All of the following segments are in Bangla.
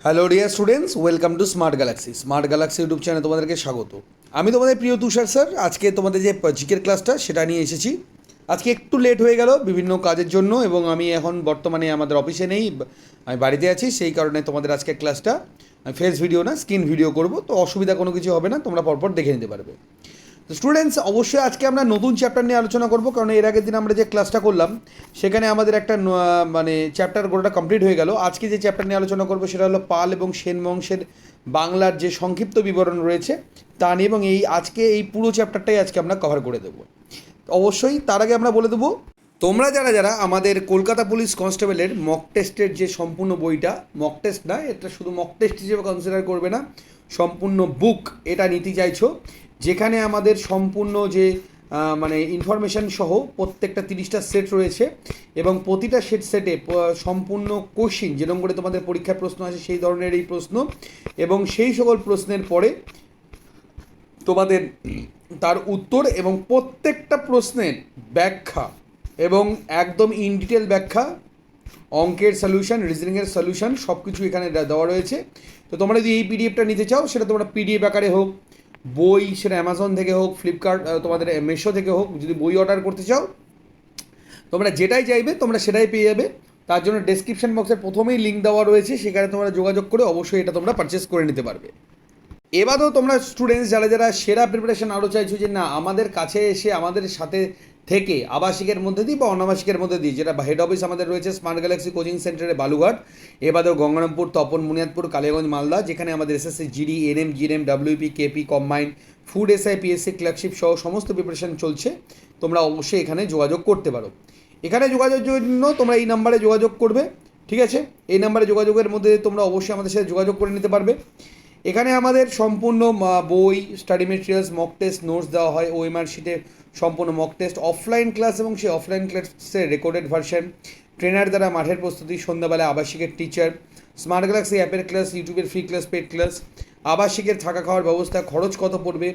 Hello dear students, welcome to smart Galaxy. Smart Galaxy YouTube চ্যানেলে তোমাদেরকে স্বাগত। আমি তোমাদের প্রিয় তুষার স্যার। আজকে তোমাদের যে জিকের ক্লাসটা সেটা নিয়ে এসেছি। আজকে একটু লেট হয়ে গেল বিভিন্ন কাজের জন্য, এবং আমি এখন বর্তমানে আমাদের অফিসে নেই, আমি বাড়িতে আছি। সেই কারণে তোমাদের আজকে ক্লাসটা ফেস ভিডিও না, স্ক্রিন ভিডিও করব। তো অসুবিধা কোনো কিছু হবে না, তোমরা পরপর দেখে নিতে পারবে। তো স্টুডেন্টস, অবশ্যই আজকে আমরা নতুন চ্যাপ্টার নিয়ে আলোচনা করব, কারণ এর আগের দিন আমরা যে ক্লাসটা করলাম সেখানে আমাদের একটা মানে চ্যাপ্টার গোটাটা কমপ্লিট হয়ে গেল। আজকে যে চ্যাপ্টার নিয়ে আলোচনা করব সেটা হলো পাল এবং সেন বংশের বাংলার যে সংক্ষিপ্ত বিবরণ রয়েছে তা নিয়ে, এবং আজকে এই পুরো চ্যাপ্টারটাই আজকে আমরা কভার করে দেবো। অবশ্যই তার আগে আমরা বলে দেবো, তোমরা যারা যারা আমাদের কলকাতা পুলিশ কনস্টেবলের মক টেস্টের যে সম্পূর্ণ বইটা, মক টেস্ট না, এটা শুধু মক টেস্ট হিসেবে কনসিডার করবে না, সম্পূর্ণ বুক এটা নিতে চাইছো, যেখানে আমাদের সম্পূর্ণ যে মানে ইনফরমেশান সহ প্রত্যেকটা 30টা সেট রয়েছে, এবং প্রতিটা সেটে সম্পূর্ণ কোশ্চিন, যেরকম করে তোমাদের পরীক্ষার প্রশ্ন আছে সেই ধরনের এই প্রশ্ন, এবং সেই সকল প্রশ্নের পরে তোমাদের তার উত্তর এবং প্রত্যেকটা প্রশ্নের ব্যাখ্যা, এবং একদম ইন ডিটেল ব্যাখ্যা, অঙ্কের সলিউশন, রিজনিংয়ের সলিউশন, সব কিছু এখানে দেওয়া রয়েছে। তো তোমরা যদি এই পিডিএফটা নিতে চাও, সেটা তোমরা পিডিএফ আকারে হোক, বই সেটা অ্যামাজন থেকে হোক, ফ্লিপকার্ট তোমাদের মেশো থেকে হোক, যদি বই অর্ডার করতে চাও তোমরা যেটাই চাইবে তোমরা সেটাই পেয়ে যাবে। তার জন্য ডেসক্রিপশন বক্সের প্রথমেই লিঙ্ক দেওয়া রয়েছে, সেখানে তোমরা যোগাযোগ করে অবশ্যই এটা তোমরা পারচেস করে নিতে পারবে। এবারেও তোমরা স্টুডেন্টস যারা যারা সেরা প্রিপারেশন আরও চাইছো, যে না আমাদের কাছে এসে আমাদের সাথে থেকে আবাসিকের মধ্যে দিয়ে বা অনাবাসিকের মধ্যে দিয়ে, যেটা হেড অফিস আমাদের রয়েছে স্মার্ট গ্যালাক্সি কোচিং সেন্টারে বালুঘাট, এবারেও গঙ্গারামপুর, তপন, বুনিয়াদপুর, কালিয়াগঞ্জ, মালদা, যেখানে আমাদের SSC GD, NM, GNM, WP, KP, combined, food SI, PSC, clerkship সহ সমস্ত প্রিপারেশন চলছে। তোমরা অবশ্যই এখানে যোগাযোগ করতে পারো। এখানে যোগাযোগের জন্য তোমরা এই নাম্বারে যোগাযোগ করবে, ঠিক আছে? এই নাম্বারে যোগাযোগের মধ্যে তোমরা অবশ্যই আমাদের সাথে যোগাযোগ করে নিতে পারবে। এখানে আমাদের সম্পূর্ণ বই, study materials, mock test, notes দেওয়া হয়, ওএমআর শিটে সম্পূর্ণ মক টেস্ট, অফলাইন ক্লাস এবং সেই অফলাইন ক্লাসের রেকর্ডেড ভার্সন, ট্রেনার দ্বারা মাঠের প্রস্তুতি, সন্ধ্যাবেলায় আবাসিকের টিচার, স্মার্ট গ্যালাক্সি অ্যাপের ক্লাস, ইউটিউবের ফ্রি ক্লাস, পেড ক্লাস, আবাসিকের থাকা খাওয়ার ব্যবস্থা, খরচ কত পড়বে,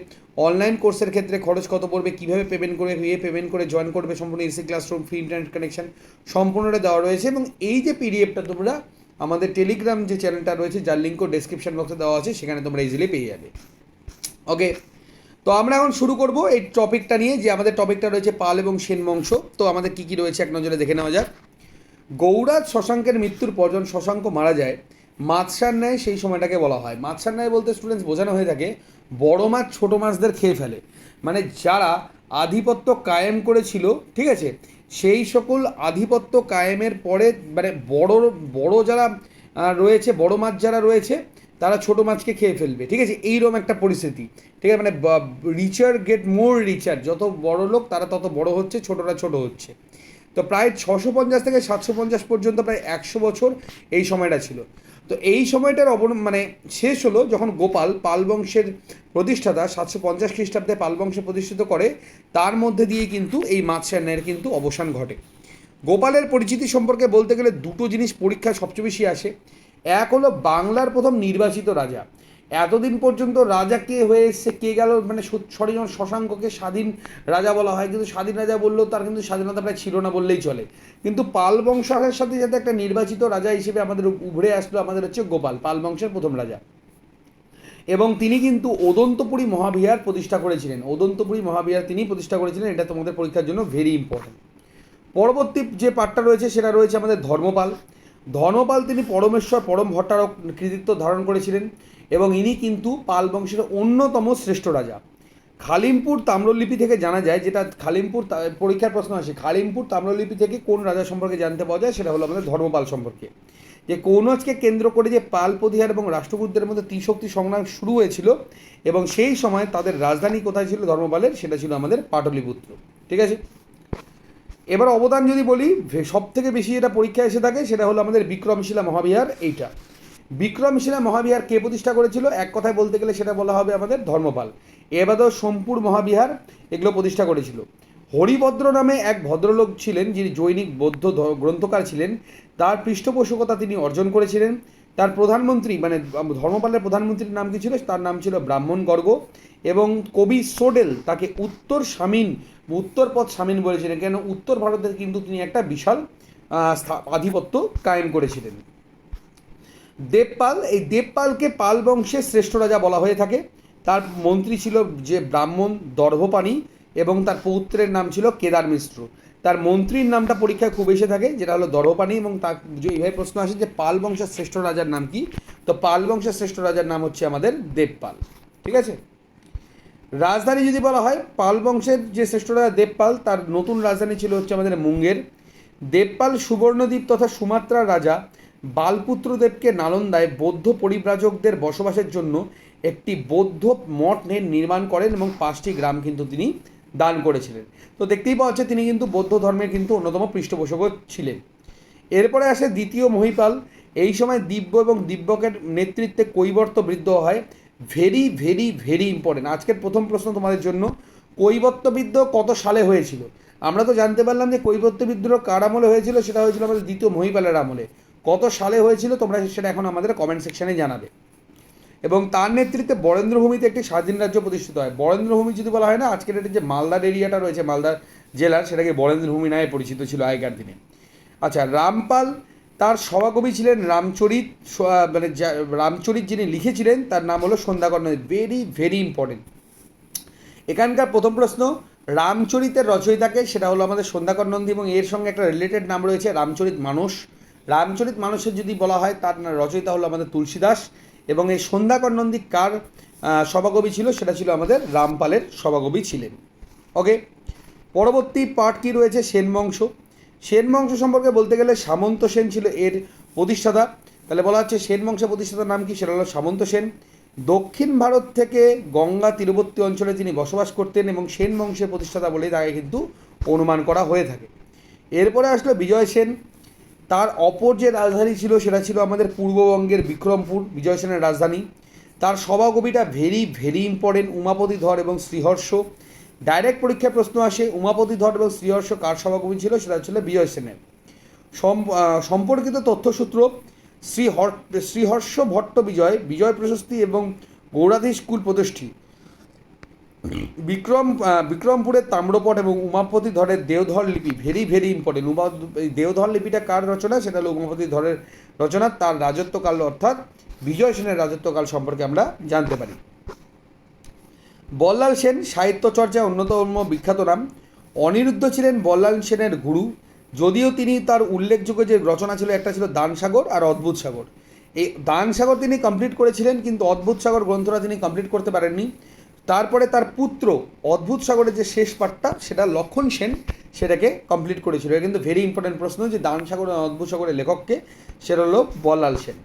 অনলাইন কোর্সের ক্ষেত্রে খরচ কত পড়বে, কীভাবে পেমেন্ট করে পেমেন্ট করে জয়েন করবে, সম্পূর্ণ AC classroom, free internet connection সম্পূর্ণটা দেওয়া রয়েছে। এবং এই যে পিডিএফটা তোমরা আমাদের টেলিগ্রাম যে চ্যানেলটা রয়েছে, যার লিঙ্কও ডেসক্রিপশন বক্সে দেওয়া আছে, সেখানে তোমরা ইজিলি পেয়ে যাবে। ওকে, তো আমরা এখন শুরু করব এই টপিকটা নিয়ে, যে আমাদের টপিকটা রয়েছে পাল এবং সেন বংশ। তো আমাদের কী কী রয়েছে এক নজরে দেখে নেওয়া যাক। গৌরাজ শশাঙ্কের মৃত্যুর পর যখন শশাঙ্ক মারা যায়, মাছরার ন্যায় সেই সময়টাকে বলা হয়। মাছরার ন্যায় বলতে স্টুডেন্টস বোঝানো হয়ে থাকে বড় মাছ ছোটো মাছদের খেয়ে ফেলে, মানে যারা আধিপত্য কায়েম করেছিল, ঠিক আছে, সেই সকল আধিপত্য কায়েমের পরে মানে বড় বড় যারা রয়েছে, বড় মাছ যারা রয়েছে তারা ছোটো মাছকে খেয়ে ফেলবে, ঠিক আছে, এইরকম একটা পরিস্থিতি, ঠিক আছে, মানে রিচার গেট মোর রিচার, যত বড় লোক তারা তত বড় হচ্ছে, ছোটরা ছোট হচ্ছে। তো প্রায় 650 থেকে 750 পর্যন্ত, প্রায় 100 বছর এই সময়টা ছিল। তো এই সময়টার মানে শেষ হলো যখন গোপাল, পাল বংশের প্রতিষ্ঠাতা, 750 খ্রিস্টাব্দে পাল বংশ প্রতিষ্ঠিত করে, তার মধ্যে দিয়ে কিন্তু এই মাৎস্যায়নের কিন্তু অবসান ঘটে। গোপালের পরিচিতি সম্পর্কে বলতে গেলে দুটো জিনিস পরীক্ষায় সবচেয়ে বেশি আসে। এক হলো বাংলার প্রথম নির্বাচিত রাজা। এতদিন পর্যন্ত রাজা কে হয়ে এসছে, কে গেল, মানে সরি, যেমন শশাঙ্ককে স্বাধীন রাজা বলা হয়, কিন্তু স্বাধীন রাজা বললেও তার কিন্তু স্বাধীনতা প্রায় ছিল না বললেই চলে। কিন্তু পাল বংশের সাথে সাথে একটা নির্বাচিত রাজা হিসেবে আমাদের উভরে আসলো আমাদের হচ্ছে গোপাল, পাল বংশের প্রথম রাজা। এবং তিনি কিন্তু অদন্তপুরী মহাবিহার প্রতিষ্ঠা করেছিলেন। অদন্তপুরী মহাবিহার তিনি প্রতিষ্ঠা করেছিলেন, এটা তোমাদের পরীক্ষার জন্য ভেরি ইম্পর্টেন্ট। পরবর্তী যে পার্টটা রয়েছে সেটা রয়েছে আমাদের ধর্মপাল। ধর্মপাল তিনি পরমেশ্বর পরম ভট্টারক কৃতিত্ব ধারণ করেছিলেন, এবং ইনি কিন্তু পাল বংশের অন্যতম শ্রেষ্ঠ রাজা। খালিমপুর তাম্রলিপি থেকে জানা যায়, যেটা খালিমপুর পরীক্ষার প্রশ্ন আসে, খালিমপুর তাম্রলিপি থেকে কোন রাজা সম্পর্কে জানতে পাওয়া যায়, সেটা হলো আমাদের ধর্মপাল সম্পর্কে। যে কৌনজকে কেন্দ্র করে যে পাল প্রতিহার এবং রাষ্ট্রকূটদের মধ্যে ত্রিশক্তি সংগ্রাম শুরু হয়েছিল, এবং সেই সময় তাদের রাজধানী কোথায় ছিল ধর্মপালের, সেটা ছিল আমাদের পাটলিপুত্র, ঠিক আছে। এবার অবদান যদি বলি, সব থেকে বেশি যেটা পরীক্ষায় এসে থাকে সেটা হলো আমাদের বিক্রমশিলা মহাবিহার। এইটা বিক্রমশিলা মহাবিহার কে প্রতিষ্ঠা করেছিল, এক কথায় বলতে গেলে সেটা বলা হবে আমাদের ধর্মপাল। এবারও সোমপুর মহাবিহার এগুলো প্রতিষ্ঠা করেছিল। হরিভদ্র নামে এক ভদ্রলোক ছিলেন, যিনি জৈনিক বৌদ্ধ গ্রন্থকার ছিলেন, তার পৃষ্ঠপোষকতা তিনি অর্জন করেছিলেন। তার প্রধানমন্ত্রী মানে ধর্মপালের প্রধানমন্ত্রীর নাম কী ছিল, তার নাম ছিল ব্রাহ্মণ গর্গ, এবং কবি সোডেল তাকে উত্তর পথ স্বামীন বলেছিলেন, কেন উত্তর ভারতের কিন্তু তিনি একটা বিশাল আধিপত্য কায়েম করেছিলেন। দেবপাল, এই দেবপালকে পাল বংশের শ্রেষ্ঠ রাজা বলা হয়ে থাকে। তার মন্ত্রী ছিল যে ব্রাহ্মণ দর্ভপাণি এবং তার পৌত্রের নাম ছিল কেদার মিশ্র। তার মন্ত্রীর নামটা পরীক্ষায় খুব এসে থাকে, যেটা হলো দর্ভপাণি, এবং তার যে এইভাবে প্রশ্ন আসে যে পাল বংশের শ্রেষ্ঠ রাজার নাম কি, তো পাল বংশের শ্রেষ্ঠ রাজার নাম হচ্ছে আমাদের দেবপাল। ঠিক আছে। রাজধানী যদি বলা হয়, পাল বংশের যে শ্রেষ্ঠ রাজা দেবপাল, তার নতুন রাজধানী ছিল হচ্ছে আমাদের মুঙ্গের। দেবপাল সুবর্ণদ্বীপ তথা সুমাত্রার রাজা বালপুত্রদেবকে নালন্দায় বৌদ্ধ পরিব্রাজকদের বসবাসের জন্য একটি বৌদ্ধ মঠ নির্মাণ করেন এবং 5টি গ্রাম কিন্তু তিনি দান করেছিলেন। তো দেখতেই পাওয়া যাচ্ছে তিনি কিন্তু বৌদ্ধ ধর্মের কিন্তু অন্যতম পৃষ্ঠপোষকও ছিলেন। এরপরে আসে দ্বিতীয় মহিপাল। এই সময় দিব্য এবং দিব্যকের নেতৃত্বে কৈবর্ত বিদ্রোহ হয়। ভেরি ভেরি ভেরি ইম্পর্টেন্ট আজকের প্রথম প্রশ্ন তোমাদের জন্য, কৈবর্ত বিদ্রোহ কত সালে হয়েছিল? আমরা তো জানতে পারলাম যে কৈবর্ত বিদ্রোহ কার আমলে হয়েছিল, সেটা হয়েছিল আমাদের দ্বিতীয় মহিপালের আমলে। কত সালে হয়েছিল তোমরা সেটা এখন আমাদের কমেন্ট সেকশনে জানাবে। এবং তার নেতৃত্বে বরেন্দ্রভূমিতে একটি স্বাধীন রাজ্য প্রতিষ্ঠিত হয়। বরেন্দ্রভূমি যদি বলা হয় না, আজকের এটা যে মালদার এরিয়াটা রয়েছে, মালদা জেলার, সেটাকে বরেন্দ্রভূমি নামে পরিচিত ছিল আগেকার দিনে। আচ্ছা, রামপাল, তার সভাকবি ছিলেন রামচরিত, মানে রামচরিত যিনি লিখেছিলেন তার নাম হলো Sandhyakar Nandi. Very very important এখানকার প্রথম প্রশ্ন, রামচরিতের রচয়িতাকে, সেটা হলো আমাদের সন্ধ্যাকর নন্দী, এবং এর সঙ্গে একটা রিলেটেড নাম রয়েছে রামচরিত মানস। রামচরিত মানসের যদি বলা হয়, তার রচয়িতা হলো আমাদের তুলসীদাস। এবং এই সন্ধ্যাকর নন্দী কার সভাকবি ছিল, সেটা ছিল আমাদের রামপালের সভাকবি ছিলেন। ওকে, পরবর্তী পার্ট কী রয়েছে, সেন বংশ। সেন বংশ সম্পর্কে বলতে গেলে সামন্ত সেন ছিল এর প্রতিষ্ঠাতা। তাহলে বলা হচ্ছে সেন বংশের প্রতিষ্ঠাতার নাম কি, সেটা হলো সামন্ত সেন। দক্ষিণ ভারত থেকে গঙ্গা তীরবর্তী অঞ্চলে তিনি বসবাস করতেন এবং সেন বংশের প্রতিষ্ঠাতা বলেই তাকে কিন্তু অনুমান করা হয়ে থাকে। এরপরে আসলো বিজয় সেন। তার অপর যে রাজধানী ছিল সেটা ছিল আমাদের পূর্ববঙ্গের বিক্রমপুর, বিজয় সেনের রাজধানী। তার সভাকবিটা ভেরি ভেরি ইম্পর্টেন্ট, উমাপতি ধর এবং শ্রীহর্ষ। ডাইরেক্ট পরীক্ষায় প্রশ্ন আসে, উমাপতি ধর এবং শ্রীহর্ষ কার সভাকবি ছিল, সেটা ছিল বিজয় সেনের। সম্পর্কিত তথ্যসূত্র, শ্রীহর্ষ ভট্ট বিজয়, বিজয় প্রশস্তি এবং গৌড়াধীশ কুল প্রতিষ্ঠী। বিক্রমপুরের তাম্রপট এবং উমাপতি ধরের দেওধর লিপি, ভেরি ভেরি ইম্পর্টেন্ট। দেওধর লিপিটা কার রচনা, সেটা হলো উমাপতি ধরের রচনা। তার রাজত্বকাল অর্থাৎ বিজয় সেনের রাজত্বকাল সম্পর্কে আমরা জানতে পারি। বল্লাল সেন সাহিত্য চর্চায় অন্যতম বিখ্যাত নাম। অনিরুদ্ধ ছিলেন বল্লাল সেনের গুরু, যদিও তিনি তার উল্লেখযোগ্য যে রচনা ছিল, একটা ছিল দানসাগর আর অদ্ভুত সাগর। এই দানসাগর তিনি কমপ্লিট করেছিলেন, কিন্তু অদ্ভুত সাগর গ্রন্থটা তিনি কমপ্লিট করতে পারেননি। তারপরে তার পুত্র অদ্ভুত সাগরের যে শেষ পার্টটা, সেটা লক্ষণ সেন সেটাকে কমপ্লিট করেছিল। এটা কিন্তু ভেরি ইম্পর্টেন্ট প্রশ্ন যে দানসাগর আর অদ্ভুত সাগরের লেখককে, সেটা হলো বল্লাল সেন।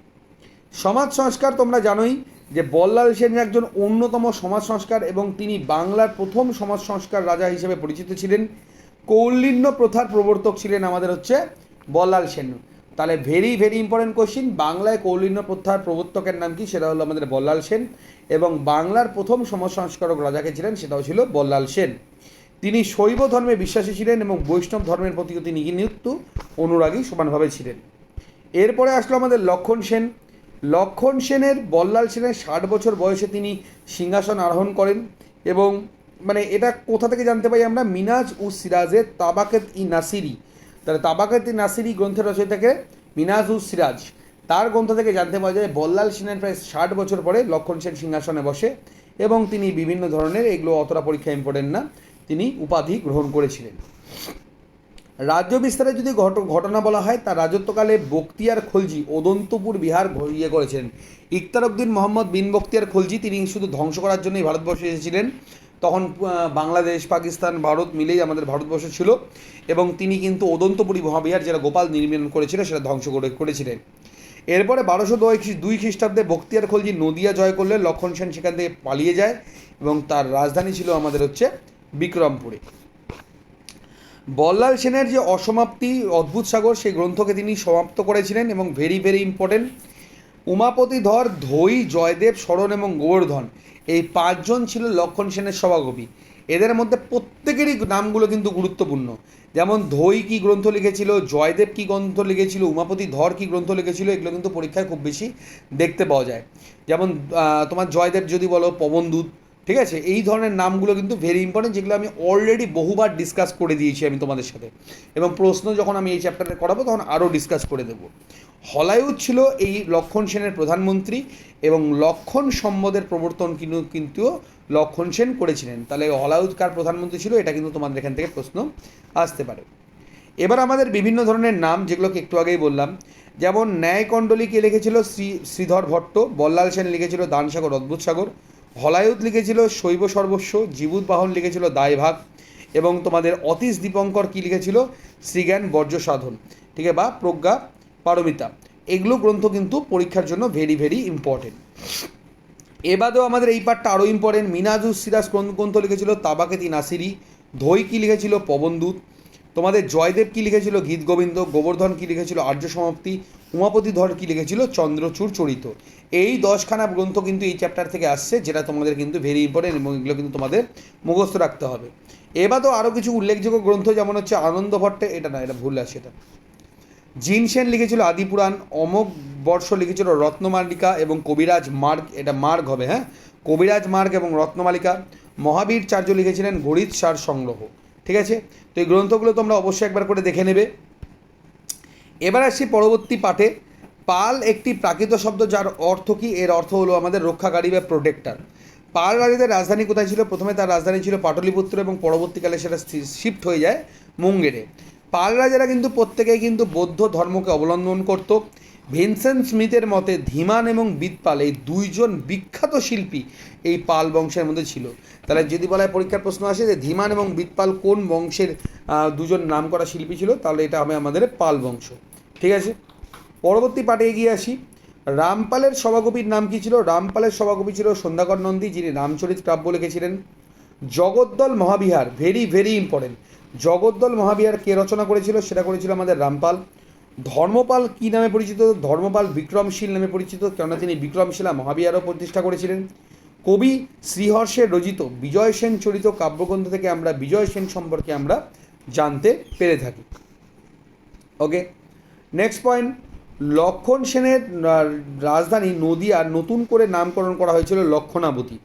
সমাজ সংস্কার, তোমরা জানোই যে বল্লাল সেন একজন অন্যতম সমাজ সংস্কার এবং তিনি বাংলার প্রথম সমাজ সংস্কার রাজা হিসেবে পরিচিত ছিলেন। কৌলিন্য প্রথার প্রবর্তক ছিলেন আমাদের হচ্ছে বল্লাল সেন। তাহলে ভেরি ভেরি ইম্পর্টেন্ট কোশ্চিন, বাংলায় কৌলিন্য প্রথার প্রবর্তকের নাম কি, সেটা হলো আমাদের বল্লাল সেন। এবং বাংলার প্রথম সমাজ সংস্কারক রাজাকে ছিলেন, সেটাও ছিল বল্লাল সেন। তিনি শৈব ধর্মে বিশ্বাসী ছিলেন এবং বৈষ্ণব ধর্মের প্রতিও তিনি কিন্তু অনুরাগী সমানভাবে ছিলেন। এরপরে আসলো আমাদের লক্ষণ সেন। লক্ষণ সেনের, বল্লাল সেনের 60 বছর বয়সে তিনি সিংহাসন আরোহণ করেন। এবং মানে এটা কোথা থেকে জানতে পাই আমরা, মিনাজ উস সিরাজের তাবাকাত ই নাসিরি। তাহলে তাবাকাত ই নাসিরি গ্রন্থের রচয়িতাকে মিনাজ উস সিরাজ, তার গ্রন্থ থেকে জানতে পাওয়া যায় বল্লাল সেনের প্রায় 60 বছর পরে লক্ষণ সেন সিংহাসনে বসে এবং তিনি বিভিন্ন ধরনের, এগুলো অতটা পরীক্ষা ইম্পর্টেন্ট না, তিনি উপাধি গ্রহণ করেছিলেন। রাজ্য বিস্তারে যদি ঘটনা বলা হয়, তার রাজত্বকালে বখতিয়ার খলজি ওদন্তপুর বিহার ইয়ে করেছিলেন। ইখতারউদ্দিন মোহাম্মদ বিন বখতিয়ার খলজি, তিনি শুধু ধ্বংস করার জন্যই ভারতবর্ষে এসেছিলেন। তখন বাংলাদেশ, পাকিস্তান, ভারত মিলেই আমাদের ভারতবর্ষ ছিল, এবং তিনি কিন্তু ওদন্তপুরী মহাবিহার, যেটা গোপাল নির্মাণ করেছিল, সেটা ধ্বংস করেছিলেন। এরপরে 1202 খ্রিস্টাব্দে বখতিয়ার খলজি নদিয়া জয় করলে লক্ষণ সেন সেখান থেকে পালিয়ে যায় এবং তার রাজধানী ছিল আমাদের হচ্ছে বিক্রমপুরে। বল্লাল সেনের যে অসমাপ্তি অদ্ভুত সাগর, সেই গ্রন্থকে তিনি সমাপ্ত করেছিলেন। এবং ভেরি ভেরি ইম্পর্টেন্ট, উমাপতি ধর, ধৈ, জয়দেব, শরণ এবং গোবর্ধন, এই 5 জন ছিল লক্ষণ সেনের সভাকবি। এদের মধ্যে প্রত্যেকেরই নামগুলো কিন্তু গুরুত্বপূর্ণ। যেমন ধৈ কী গ্রন্থ লিখেছিল, জয়দেব কী গ্রন্থ লিখেছিল, উমাপতি ধর কী গ্রন্থ লিখেছিল, এগুলো কিন্তু পরীক্ষায় খুব বেশি দেখতে পাওয়া যায়। যেমন তোমার জয়দেব যদি বলো পবনদূত, ঠিক আছে, এই ধরনের নামগুলো কিন্তু ভেরি ইম্পর্টেন্ট, যেগুলো আমি অলরেডি বহুবার ডিসকাস করে দিয়েছি আমি তোমাদের সাথে, এবং প্রশ্ন যখন আমি এই চ্যাপ্টারে করাবো তখন আরও ডিসকাস করে দেবো। হলায়ুদ ছিল এই লক্ষণ সেনের প্রধানমন্ত্রী, এবং লক্ষণ সম্বদের প্রবর্তন কিন্তু লক্ষণ সেন করেছিলেন। তাহলে হলায়ুদ কার প্রধানমন্ত্রী ছিল, এটা কিন্তু তোমাদের এখান থেকে প্রশ্ন আসতে পারে। এবার আমাদের বিভিন্ন ধরনের নাম, যেগুলোকে একটু আগেই বললাম, যেমন ন্যায়কণ্ডলী কে লিখেছিল শ্রীধর ভট্ট, বল্লাল সেন লিখেছিল দানসাগর অদ্ভুত সাগর, হলায়ুদ লিখেছিল শৈব সর্বস্ব, জীবুত বাহন লিখেছিল দায়ভাগ, এবং তোমাদের অতীশ দীপঙ্কর কী লিখেছিল শ্রীজ্ঞান বর্জ্য সাধন, ঠিক আছে, বা প্রজ্ঞা পারমিতা। এগুলো গ্রন্থ কিন্তু পরীক্ষার জন্য ভেরি ভেরি ইম্পর্টেন্ট। এবাদেও আমাদের এই পার্টটা আরও ইম্পর্টেন্ট। মিনাজুস সিরাজ কোন গ্রন্থ লিখেছিল তাবাকেতি নাসিরি, ধৈ কী লিখেছিল পবনদূত, তোমাদের জয়দেব কী লিখেছিল গীত গোবিন্দ, গোবর্ধন কী লিখেছিল আর্য সমাপ্তি, উমাপতি ধর কী লিখেছিল চন্দ্রচূড় চরিত। এই 10খানা গ্রন্থ কিন্তু এই চ্যাপ্টার থেকে আসছে, যেটা তোমাদের কিন্তু ভেরি ইম্পর্টেন্ট, এবং এগুলো কিন্তু তোমাদের মুখস্থ রাখতে হবে। এবারও আরও কিছু উল্লেখযোগ্য গ্রন্থ, যেমন হচ্ছে আনন্দ ভট্টে, এটা না, এটা ভুল আছে, এটা জিন সেন লিখেছিল আদিপুরাণ, অমোঘ বর্ষ লিখেছিল রত্নমালিকা এবং কবিরাজ মার্গ, এটা মার্গ হবে, হ্যাঁ, কবিরাজ মার্গ এবং রত্নমালিকা। মহাবীরচার্য লিখেছিলেন গণিত সার সংগ্রহ। ঠিক আছে, তো এই গ্রন্থগুলো তোমরা অবশ্যই একবার করে দেখে নেবে। এবার আসছি পরবর্তী পাঠে। পাল একটি প্রাকৃত শব্দ, যার অর্থ কী? এর অর্থ হলো আমাদের রক্ষাকারী বা প্রোটেক্টর। পাল রাজাদের রাজধানী কোথায় ছিল? প্রথমে তার রাজধানী ছিল পাটলিপুত্র, এবং পরবর্তীকালে সেটা শিফট হয়ে যায় মুঙ্গেরে। পাল রাজারা কিন্তু প্রত্যেকেই কিন্তু বৌদ্ধ ধর্মকে অবলম্বন করত। ভিনসেন্ট স্মিথের মতে ধীমান এবং বিদপাল এই দুইজন বিখ্যাত শিল্পী এই পাল বংশের মধ্যে ছিল। তাহলে যদি বলা হয় পরীক্ষার প্রশ্ন আসে যে ধীমান এবং বিদপাল কোন বংশের দুজন নামকরা শিল্পী ছিল, তাহলে এটা হবে আমাদের পাল বংশ। ঠিক আছে, পরবর্তী পাঠে এগিয়ে আসি। রামপালের সভাকবির নাম কী ছিল? রামপালের সভাকবি ছিল সন্ধ্যাকর নন্দী, যিনি রামচরিত কাব্য লিখেছিলেন। জগদ্দল মহাবিহার, ভেরি ভেরি ইম্পর্টেন্ট। জগদ্দল মহাবিহার কে রচনা করেছিল? সেটা করেছিল আমাদের রামপাল। ধর্মপাল কী নামে পরিচিত? ধর্মপাল বিক্রমশীল নামে পরিচিত, কেননা তিনি বিক্রমশীলা মহাবিহারও প্রতিষ্ঠা করেছিলেন। কবি শ্রীহর্ষের রচিত বিজয় সেন চরিত কাব্যগ্রন্থ থেকে আমরা বিজয় সেন সম্পর্কে আমরা জানতে পেরে থাকি। Okay, next point. লক্ষণ সেনের রাজধানী নদিয়ার নতুন করে নামকরণ করা হয়েছিল Lakshmanavati.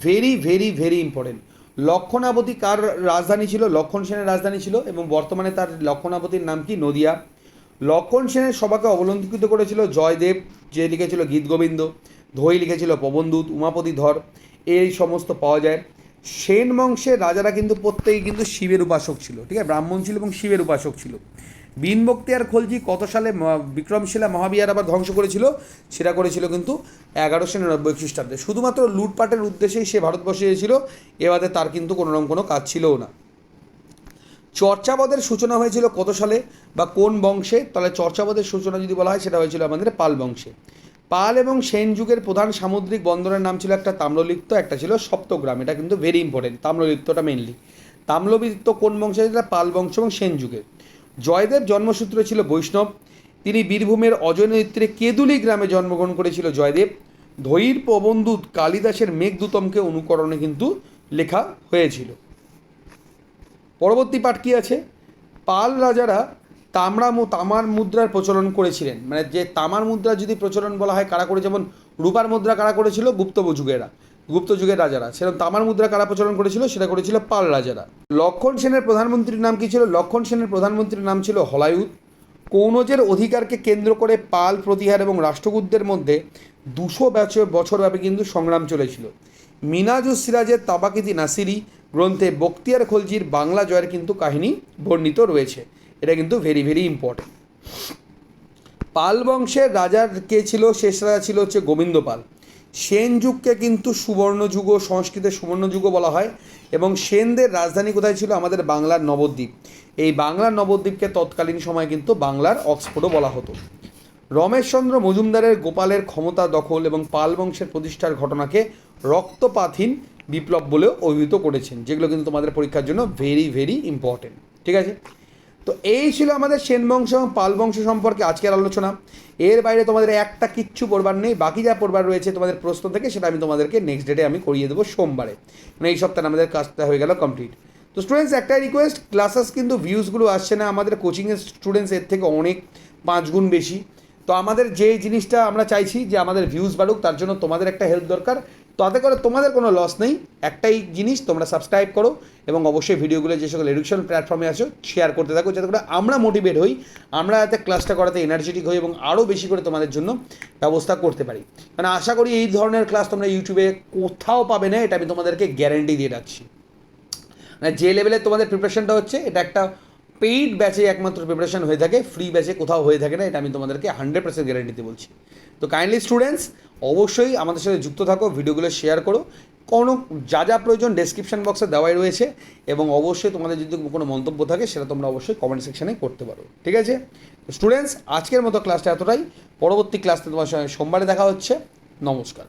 Very very very important. Lakshmanavati কার রাজধানী ছিল? লক্ষণ সেনের রাজধানী ছিল, এবং বর্তমানে তার লক্ষণাবতীর নাম কি? নদিয়া। লক্ষণ সেনের সভাকে অবলম্বিত করেছিল জয়দেব, যে লিখেছিল গীত গোবিন্দ, ধৈ লিখেছিল পবনদূত, উমাপতি ধর, এই সমস্ত পাওয়া যায়। সেন বংশের রাজারা কিন্তু প্রত্যেকেই কিন্তু শিবের উপাসক ছিল, ঠিক আছে, ব্রাহ্মণ ছিল এবং শিবের উপাসক ছিল। বিন বখতিয়ার খলজি কত সালে বিক্রমশিলা মহাবিহার আবার ধ্বংস করেছিল? সেটা করেছিল কিন্তু 1199 খ্রিস্টাব্দে। শুধুমাত্র লুটপাটের উদ্দেশ্যেই সে ভারতবর্ষে এসেছিল, এবারে তার কিন্তু কোনোরকম কোনো কাজ ছিলও না। চর্যাপদের সূচনা হয়েছিল কত সালে বা কোন বংশে? তাহলে চর্যাপদের সূচনা যদি বলা হয়, সেটা হয়েছিল আমাদের পাল বংশে। পাল এবং সেন যুগের প্রধান সামুদ্রিক বন্দরের নাম ছিল, একটা তাম্রলিপ্ত, একটা ছিল সপ্তগ্রাম। এটা কিন্তু ভেরি ইম্পর্টেন্ট, তাম্রলিপ্তটা মেনলি। তাম্রলিপ্ত কোন বংশে? যেটা পাল বংশ এবং সেন যুগের। জয়দেব জন্মসূত্র ছিল বৈষ্ণব। তিনি বীরভূমের অজয় নৈত্রে কেদুলি গ্রামে জন্মগ্রহণ করেছিল জয়দেব। ধৈর পবনদূত কালিদাসের মেঘদূতমকে অনুকরণে কিন্তু লেখা হয়েছিল। পরবর্তী পাঠ কী আছে? পাল রাজারা তামার মুদ্রার প্রচলন করেছিলেন। মানে যে তামার মুদ্রা যদি প্রচলন বলা হয়, কারা করে? যেমন রূপার মুদ্রা কারা করেছিল? গুপ্ত যুগের রাজারা। সেরকম তামার মুদ্রা কারা প্রচলন করেছিল? সেটা করেছিল পাল রাজারা। লক্ষণ সেনের প্রধানমন্ত্রীর নাম কী ছিল? লক্ষণ সেনের প্রধানমন্ত্রীর নাম ছিল হলায়ুদ। কৌনজের অধিকারকে কেন্দ্র করে পাল প্রতিহার এবং রাষ্ট্রকূটদের মধ্যে 200 বছর ব্যাপী কিন্তু সংগ্রাম চলেছিল। মিনাজুস সিরাজের তাবাকিতি নাসিরি গ্রন্থে বখতিয়ার খলজির বাংলা জয়ের কিন্তু কাহিনী বর্ণিত রয়েছে। এটা কিন্তু ভেরি ভেরি ইম্পর্টেন্ট। পাল বংশের রাজার কে ছিল? শেষ রাজা ছিল হচ্ছে গোবিন্দ পাল। সেন যুগকে কিন্তু সুবর্ণযুগ, সংস্কৃতের সুবর্ণযুগও বলা হয়, এবং সেনদের রাজধানী কোথায় ছিল? আমাদের বাংলার নবদ্বীপ। এই বাংলার নবদ্বীপকে তৎকালীন সময় কিন্তু বাংলার অক্সফোর্ডও বলা হতো। রমেশচন্দ্র মজুমদারের গোপালের ক্ষমতা দখল এবং পাল বংশের প্রতিষ্ঠার ঘটনাকে রক্তপাতহীন বিপ্লব বলেও অভিহিত করেছেন, যেগুলো কিন্তু তোমাদের পরীক্ষার জন্য ভেরি ভেরি ইম্পর্টেন্ট। ঠিক আছে, তো এই ছিল আমাদের সেন বংশ এবং পাল বংশ সম্পর্কে আজকের আলোচনা। এর বাইরে তোমাদের একটা কিচ্ছু পড়বার নেই। বাকি যা পড়বার রয়েছে তোমাদের প্রশ্ন থেকে, সেটা আমি তোমাদেরকে নেক্সট ডেটে আমি করিয়ে দেবো সোমবারে। মানে এই সপ্তাহে আমাদের কাজটা হয়ে গেল কমপ্লিট। তো স্টুডেন্টস, একটাই রিকোয়েস্ট, ক্লাসেস কিন্তু ভিউজগুলো আসছে না, আমাদের কোচিংয়ের স্টুডেন্টস এর থেকে অনেক 5 গুণ বেশি। তো আমাদের যে জিনিসটা আমরা চাইছি যে আমাদের ভিউজ বাড়ুক, তার জন্য তোমাদের একটা হেল্প দরকার। তাতে করে তোমাদের কোনো লস নেই, একটাই জিনিস, তোমরা সাবস্ক্রাইব করো এবং অবশ্যই ভিডিওগুলো যে সকল এডুকেশন প্ল্যাটফর্মে আছো শেয়ার করতে থাকো, যাতে করে আমরা মোটিভেট হই, আমরা যাতে ক্লাসটা করাতে এনার্জেটিক হই এবং আরও বেশি করে তোমাদের জন্য ব্যবস্থা করতে পারি। মানে আশা করি এই ধরনের ক্লাস তোমরা ইউটিউবে কোথাও পাবে না, এটা আমি তোমাদেরকে গ্যারেন্টি দিয়ে রাখছি। মানে যে লেভেলে তোমাদের প্রিপারেশনটা হচ্ছে, এটা একটা পেইড ব্যাচে একমাত্র প্রিপারেশন হয়ে থাকে, ফ্রি ব্যাচে কোথাও হয়ে থাকে না, এটা আমি তোমাদেরকে 100% গ্যারেন্টিতে বলছি। তো কাইন্ডলি স্টুডেন্টস অবশ্যই আমাদের সাথে যুক্ত থাকো, ভিডিওগুলো শেয়ার করো, কোনো যা যা প্রয়োজন ডেসক্রিপশন বক্সে দেওয়াই রয়েছে, এবং অবশ্যই তোমাদের যদি কোনো মন্তব্য থাকে সেটা তোমরা অবশ্যই কমেন্ট সেকশনে করতে পারো, ঠিক আছে? তো স্টুডেন্টস আজকের মতো ক্লাসটা এতটাই, পরবর্তী ক্লাসটা তোমার সঙ্গে সোমবারে দেখা হচ্ছে। নমস্কার।